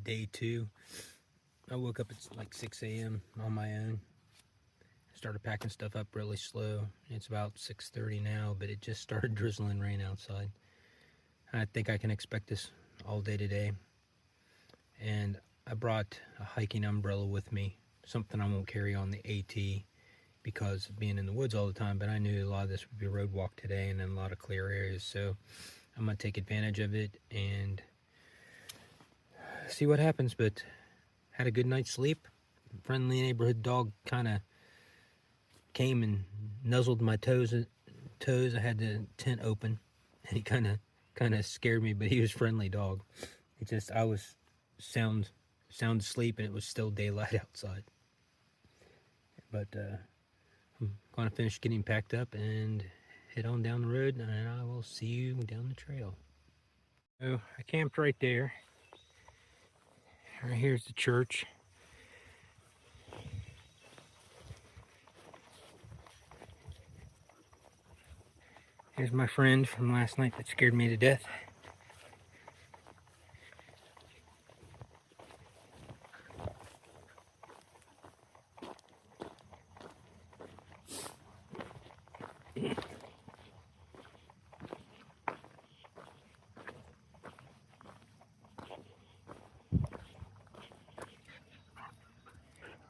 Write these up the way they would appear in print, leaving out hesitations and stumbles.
day 2. I woke up at like 6 a.m. on my own. Started packing stuff up really slow. It's about 6:30 now, but it just started drizzling rain outside. I think I can expect this all day today. And I brought a hiking umbrella with me, something I won't carry on the AT because of being in the woods all the time, but I knew a lot of this would be a road walk today and in a lot of clear areas, so I'm going to take advantage of it and see what happens. But had a good night's sleep. Friendly neighborhood dog kind of came and nuzzled my toes. I had the tent open, and he kind of scared me, but he was a friendly dog. I was sound asleep, and it was still daylight outside. But I'm going to finish getting packed up and head on down the road, and I will see you down the trail. So I camped right there. Right here's the church. Here's my friend from last night that scared me to death.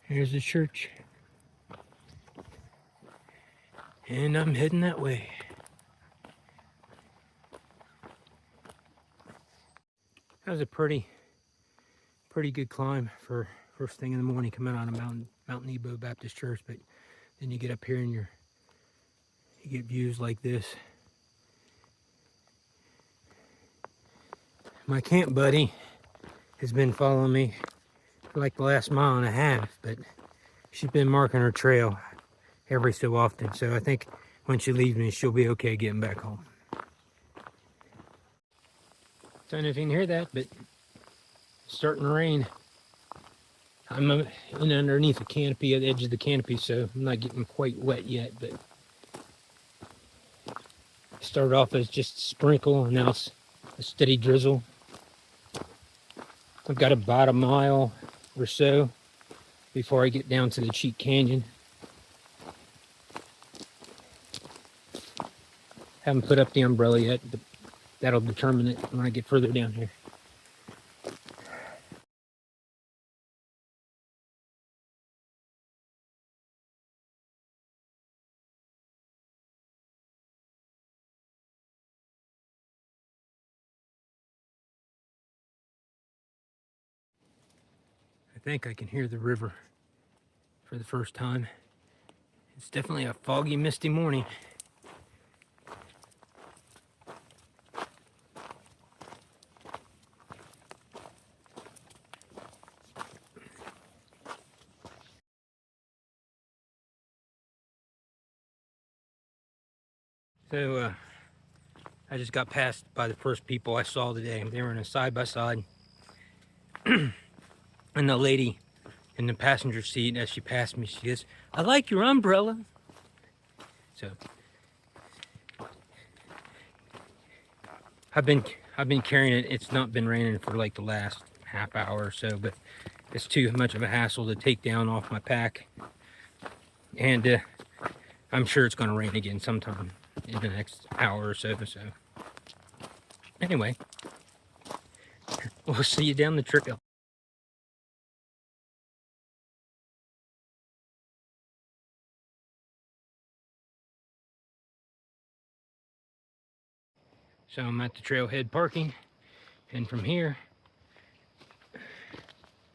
Here's the church. And I'm heading that way. That was a pretty good climb for first thing in the morning coming out of Mount Nebo Baptist Church, but then you get up here and you get views like this. My camp buddy has been following me for like the last mile and a half, but she's been marking her trail every so often, so I think when she leaves me, she'll be okay getting back home. Don't know if you can hear that, but it's starting to rain. I'm underneath the canopy, at the edge of the canopy, so I'm not getting quite wet yet, but it started off as just a sprinkle, and now it's a steady drizzle. I've got about a mile or so before I get down to the Cheat Canyon. Haven't put up the umbrella yet, but that'll determine it when I get further down here. I think I can hear the river for the first time. It's definitely a foggy, misty morning. So I just got passed by the first people I saw today. They were in a side-by-side. And the lady in the passenger seat, as she passed me, she goes, "I like your umbrella." So I've been carrying it. It's not been raining for like the last half hour or so, but it's too much of a hassle to take down off my pack. And I'm sure it's going to rain again sometime in the next hour or so. So anyway, we'll see you down the trail. So I'm at the trailhead parking, and from here,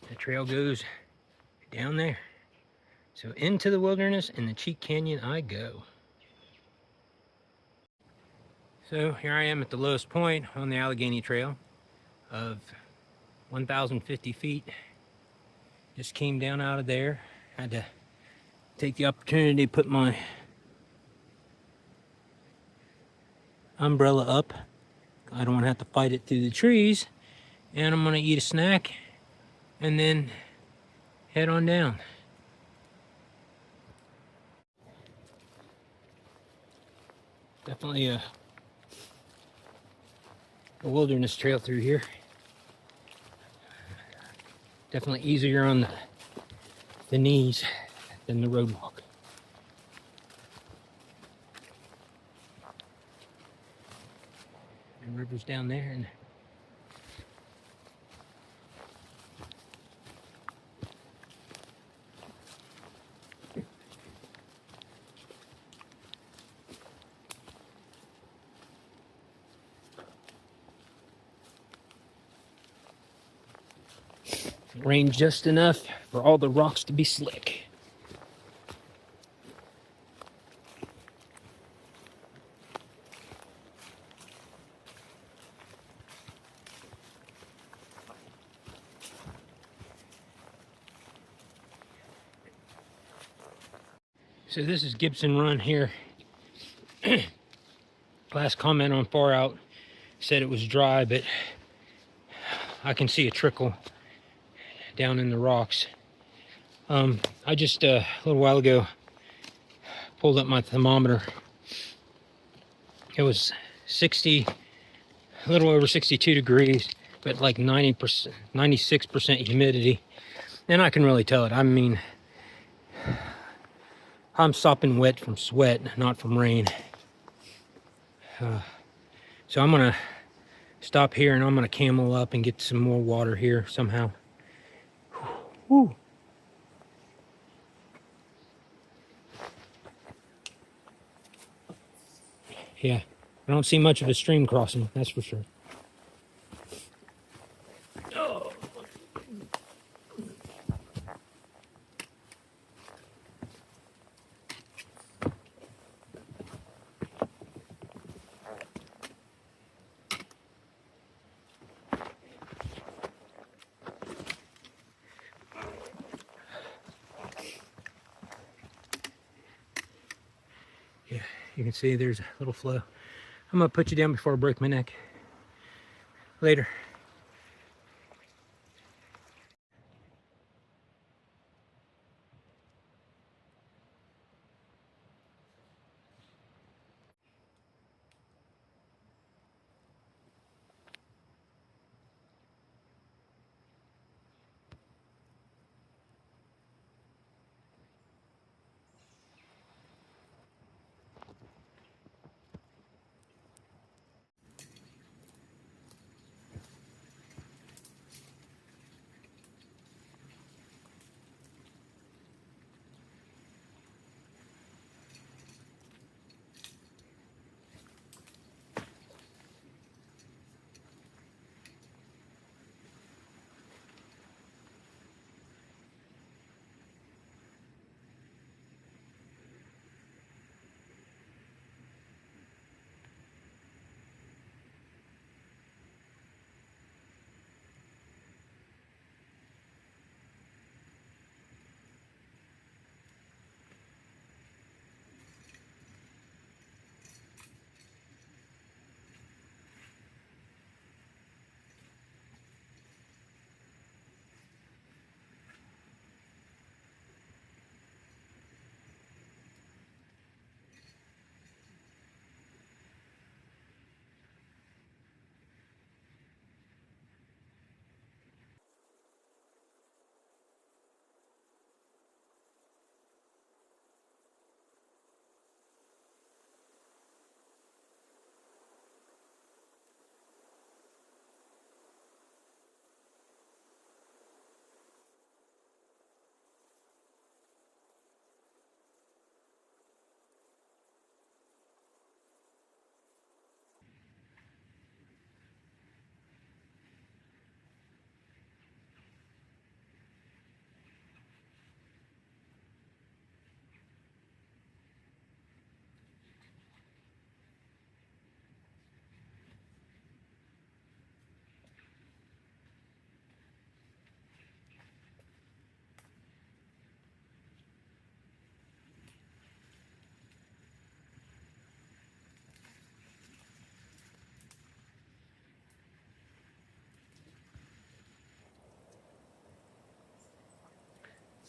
the trail goes down there. So into the wilderness and the Cheat Canyon I go. So here I am at the lowest point on the Allegheny Trail of 1,050 feet. Just came down out of there. Had to take the opportunity to put my umbrella up. I don't want to have to fight it through the trees. And I'm going to eat a snack and then head on down. Definitely a wilderness trail through here. Definitely easier on the knees than the road walk. The river's down there, and rained just enough for all the rocks to be slick. So this is Gibson Run here. Last comment on Far Out said it was dry, but I can see a trickle down in the rocks. I just a little while ago pulled up my thermometer. It was 60, a little over 62 degrees, but like 90%, 96% humidity. And I can really tell it. I mean, I'm sopping wet from sweat, not from rain. So I'm gonna stop here and I'm gonna camel up and get some more water here somehow. Whew. Yeah, I don't see much of a stream crossing, that's for sure. Oh. Yeah, you can see there's a little flow. I'm gonna put you down before I break my neck. Later.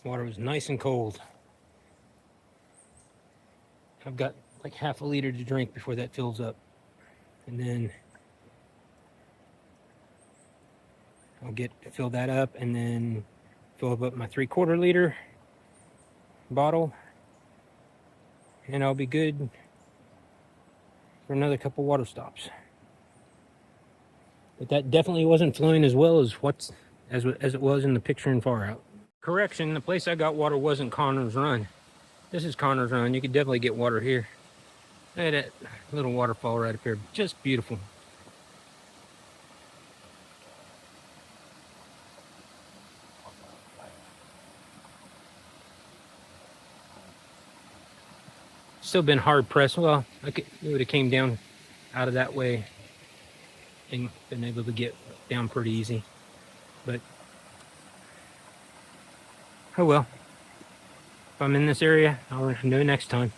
Water was nice and cold. I've got like half a liter to drink before that fills up. And then I'll fill that up and then fill up my 3/4 liter bottle, and I'll be good for another couple water stops. But that definitely wasn't flowing as well as as it was in the picture in Far Out. Correction, the place I got water wasn't Connor's Run. This is Connor's Run. You could definitely get water here. Look at that little waterfall right up here. Just beautiful. Still been hard pressed. Well, it would have came down out of that way and been able to get down pretty easy. But oh well. If I'm in this area, I'll know next time.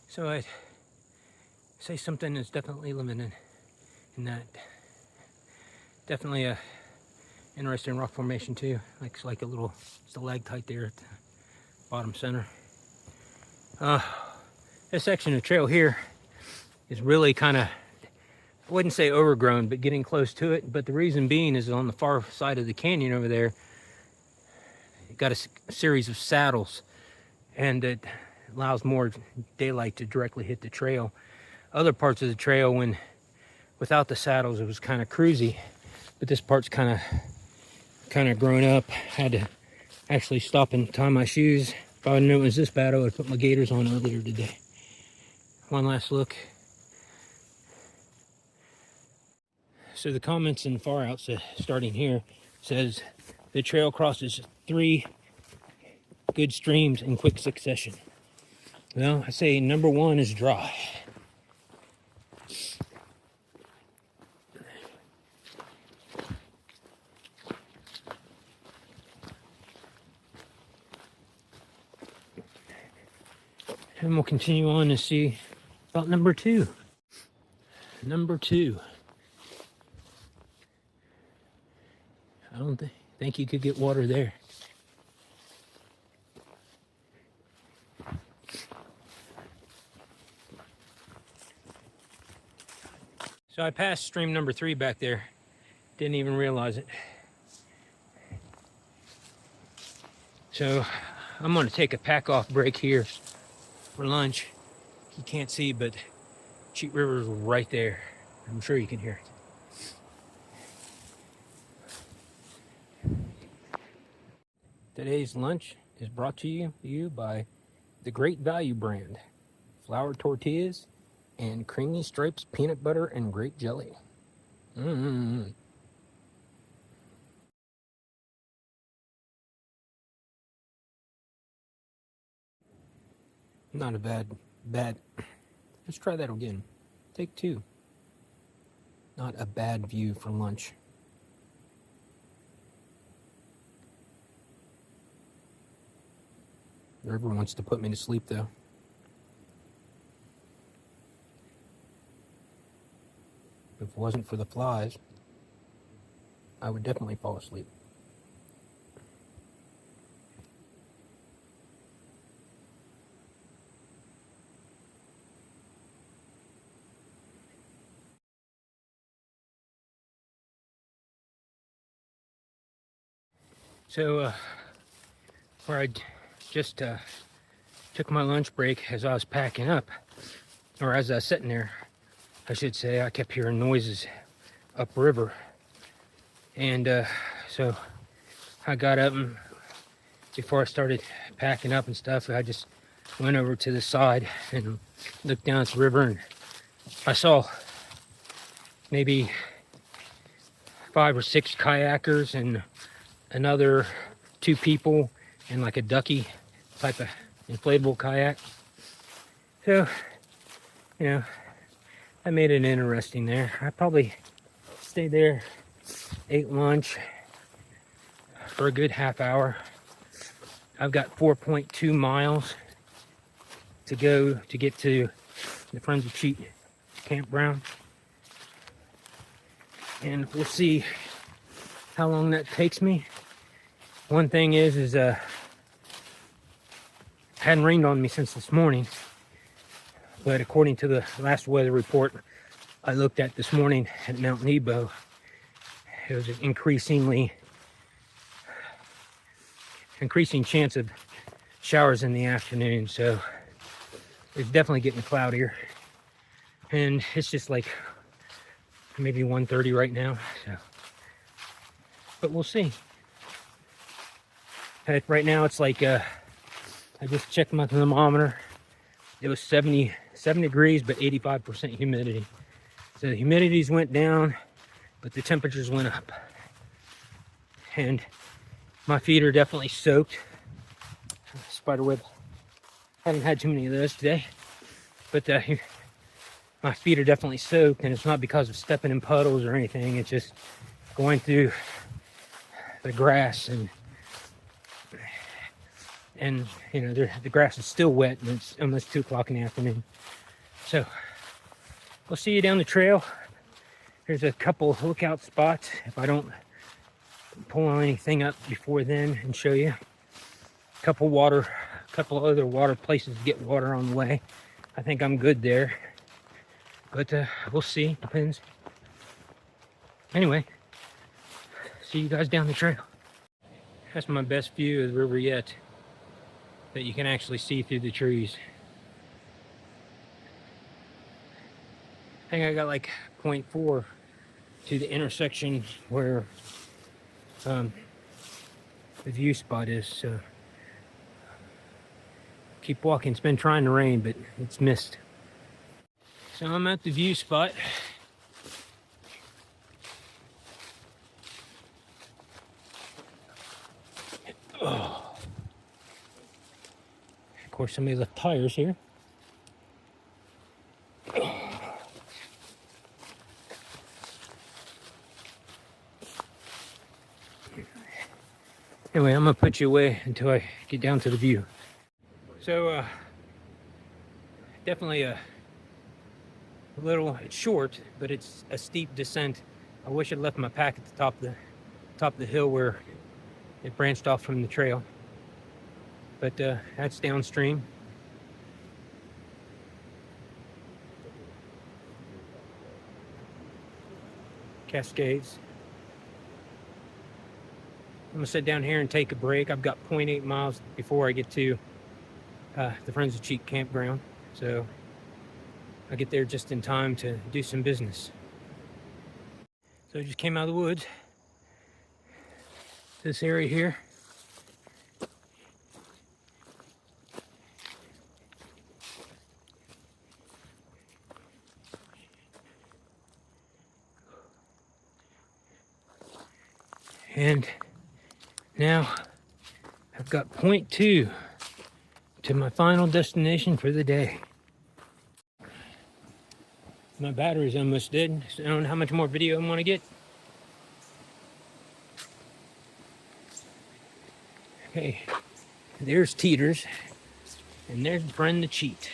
So I'd say something is definitely limited in that. Definitely a interesting rock formation too. Looks like a little stalactite there at the bottom center. This section of trail here is really kind of, I wouldn't say overgrown, but getting close to it. But the reason being is on the far side of the canyon over there, you got a series of saddles, and it allows more daylight to directly hit the trail. Other parts of the trail, when without the saddles, it was kind of cruisy, but this part's kind of grown up. Had to actually stop and tie my shoes. If I knew it was this bad, I would have put my gaiters on earlier today. One last look. So the comments in Far Out, starting here, says the trail crosses 3 good streams in quick succession. Well, I say number 1 is dry. And we'll continue on to see about number 2. Number 2. I don't think you could get water there. So I passed stream number 3 back there. Didn't even realize it. So I'm going to take a pack off break here for lunch. You can't see, but Cheat River is right there. I'm sure you can hear it. Today's lunch is brought to you by the Great Value brand. Flour tortillas and creamy stripes, peanut butter, and grape jelly. Not a bad. Let's try that again. Take 2. Not a bad view for lunch. The river wants to put me to sleep, though. If it wasn't for the flies, I would definitely fall asleep. So, where I just took my lunch break as I was packing up, or as I was sitting there, I should say, I kept hearing noises upriver. And so I got up, and before I started packing up and stuff, I just went over to the side and looked down at the river, and I saw maybe 5 or 6 kayakers and another 2 people and like a ducky type of inflatable kayak. So, you know, that made it interesting there. I probably stayed there, ate lunch, for a good half hour. I've got 4.2 miles to go to get to the Friends of Cheat campground. And we'll see how long that takes me. One thing is it hadn't rained on me since this morning. But according to the last weather report I looked at this morning at Mount Nebo, it was an increasing chance of showers in the afternoon. So it's definitely getting cloudier. And it's just like maybe 1:30 right now. So, but we'll see. Right now it's like, I just checked my thermometer. It was 77 degrees, but 85% humidity. So the humidities went down, but the temperatures went up. And my feet are definitely soaked. Spiderweb. Haven't had too many of those today. But my feet are definitely soaked, and it's not because of stepping in puddles or anything. It's just going through the grass, and you know, the grass is still wet, and it's almost 2 o'clock in the afternoon. So we'll see you down the trail. There's a couple lookout spots if I don't pull anything up before then and show you. A couple other water places to get water on the way. I think I'm good there, but we'll see. Depends. Anyway, see you guys down the trail. That's my best view of the river yet, that you can actually see through the trees. I think I got like 0.4 to the intersection where the view spot is. So keep walking. It's been trying to rain, but it's missed. So I'm at the view spot. Oh. Of course, somebody left tires here. Anyway, I'm gonna put you away until I get down to the view. So, definitely a little, it's short, but it's a steep descent. I wish I'd left my pack at the top of the hill where it branched off from the trail. But that's downstream. Cascades. I'm gonna sit down here and take a break. I've got 0.8 miles before I get to the Friends of Cheat campground. So I'll get there just in time to do some business. So I just came out of the woods. This area here. And now I've got 0.2 to my final destination for the day. My battery's almost dead, so I don't know how much more video I want to get. Okay, there's Teeters, and there's Friend the Cheat.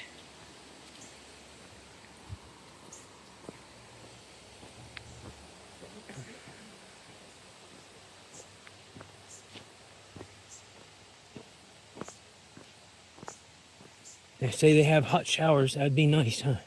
They say they have hot showers. That'd be nice, huh?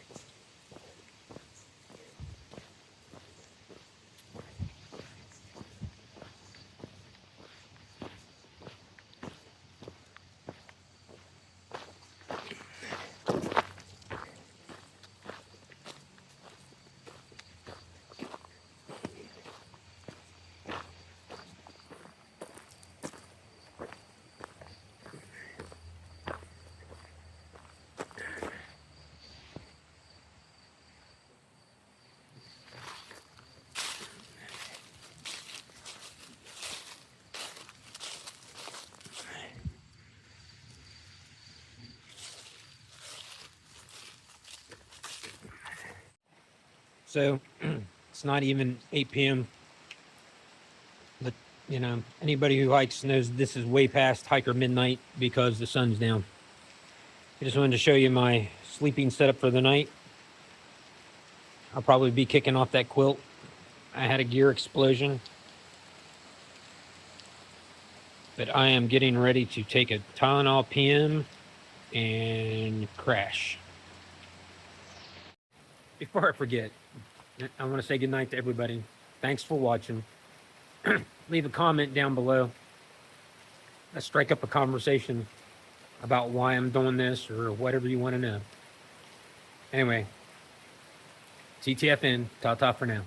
So it's not even 8 p.m. You know, anybody who hikes knows this is way past hiker midnight because the sun's down. I just wanted to show you my sleeping setup for the night. I'll probably be kicking off that quilt. I had a gear explosion, but I am getting ready to take a Tylenol PM and crash. Before I forget, I want to say goodnight to everybody. Thanks for watching. Leave a comment down below. Let's strike up a conversation about why I'm doing this or whatever you want to know. Anyway, TTFN, ta-ta for now.